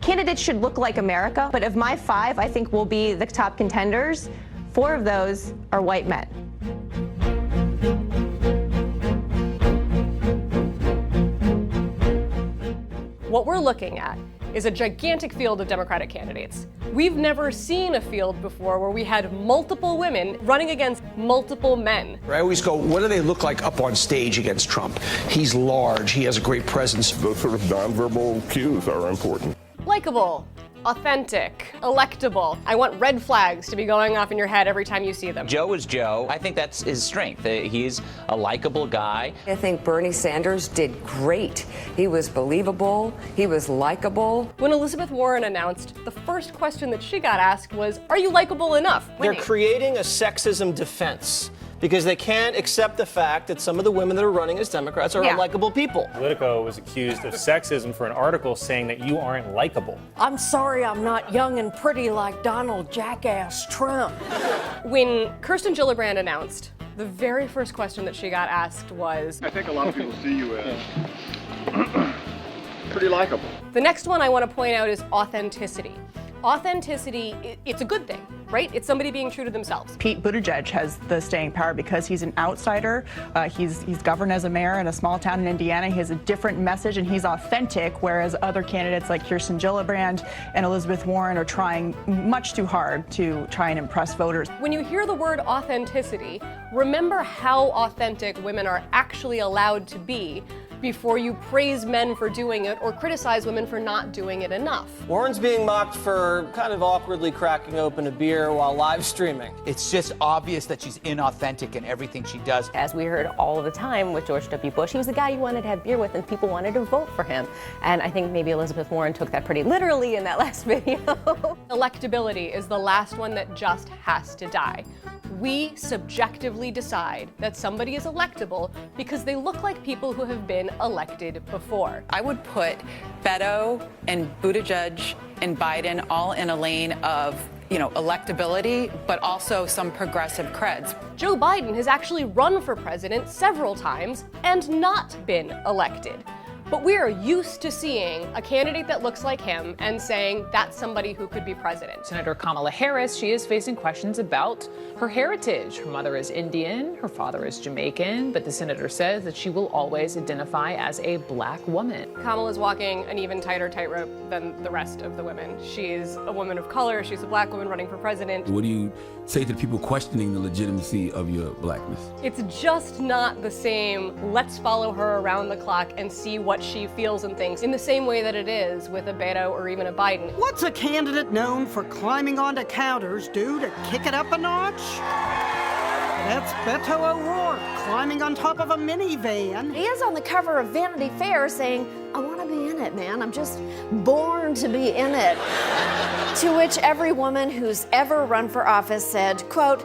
Candidates should look like America, but of my 5, I think will be the top contenders. 4 of those are white men. What we're looking at is a gigantic field of Democratic candidates. We've never seen a field before where we had multiple women running against multiple men. I always go, what do they look like up on stage against Trump? He's large, he has a great presence. Those sort of nonverbal cues are important. Likable, authentic, electable. I want red flags to be going off in your head every time you see them. Joe is Joe. I think that's his strength. He's a likable guy. I think Bernie Sanders did great. He was believable. He was likable. When Elizabeth Warren announced, the first question that she got asked was, are you likable enough? They're creating a sexism defense because they can't accept the fact that some of the women that are running as Democrats are unlikable people. Politico was accused of sexism for an article saying that you aren't likable. I'm sorry I'm not young and pretty like Donald Jackass Trump. When Kirsten Gillibrand announced, the very first question that she got asked was, I think a lot of people see you as pretty likable. The next one I want to point out is authenticity. Authenticity, it's a good thing, right? It's somebody being true to themselves. Pete Buttigieg has the staying power because he's an outsider. He's governed as a mayor in a small town in Indiana. He has a different message and he's authentic, whereas other candidates like Kirsten Gillibrand and Elizabeth Warren are trying much too hard to try and impress voters. When you hear the word authenticity, remember how authentic women are actually allowed to be before you praise men for doing it or criticize women for not doing it enough. Warren's being mocked for kind of awkwardly cracking open a beer while live streaming. It's just obvious that she's inauthentic in everything she does. As we heard all of the time with George W. Bush, he was the guy you wanted to have beer with and people wanted to vote for him. And I think maybe Elizabeth Warren took that pretty literally in that last video. Electability is the last one that just has to die. We subjectively decide that somebody is electable because they look like people who have been elected before. I would put Beto and Buttigieg and Biden all in a lane of, electability, but also some progressive creds. Joe Biden has actually run for president several times and not been elected. But we are used to seeing a candidate that looks like him and saying that's somebody who could be president. Senator Kamala Harris, she is facing questions about her heritage. Her mother is Indian, her father is Jamaican, but the senator says that she will always identify as a black woman. Kamala's walking an even tighter tightrope than the rest of the women. She's a woman of color, she's a black woman running for president. What do you say to the people questioning the legitimacy of your blackness? It's just not the same, let's follow her around the clock and see what she feels and thinks in the same way that it is with a Beto or even a Biden. What's a candidate known for climbing onto counters do to kick it up a notch? That's Beto O'Rourke climbing on top of a minivan. He is on the cover of Vanity Fair saying, I want to be in it, man. I'm just born to be in it. To which every woman who's ever run for office said, quote,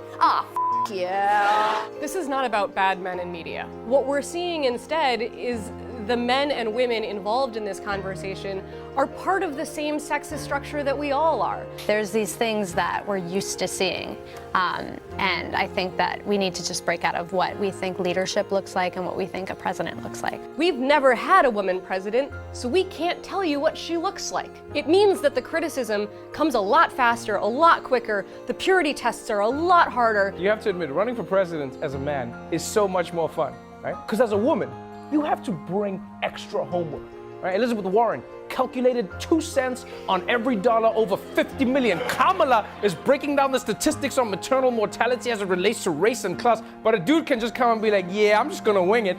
yeah. This is not about bad men in media. What we're seeing instead is the men and women involved in this conversation are part of the same sexist structure that we all are. There's these things that we're used to seeing, and I think that we need to just break out of what we think leadership looks like and what we think a president looks like. We've never had a woman president, so we can't tell you what she looks like. It means that the criticism comes a lot faster, a lot quicker, the purity tests are a lot harder. You have to admit, running for president as a man is so much more fun, right? Because as a woman, you have to bring extra homework, right? Elizabeth Warren calculated 2 cents on every dollar over 50 million. Kamala is breaking down the statistics on maternal mortality as it relates to race and class, but a dude can just come and be like, yeah, I'm just gonna wing it.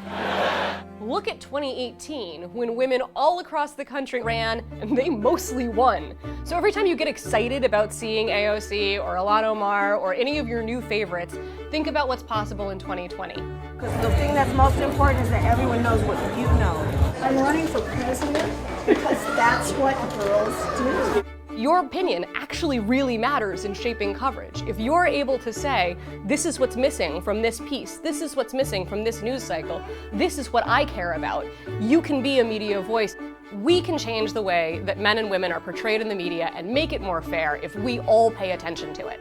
Look at 2018, when women all across the country ran, and they mostly won. So every time you get excited about seeing AOC or Ilhan Omar or any of your new favorites, think about what's possible in 2020. Because the thing that's most important is that everyone knows what you know. I'm running for president because that's what girls do. Your opinion actually really matters in shaping coverage. If you're able to say, this is what's missing from this piece, this is what's missing from this news cycle, this is what I care about, you can be a media voice. We can change the way that men and women are portrayed in the media and make it more fair if we all pay attention to it.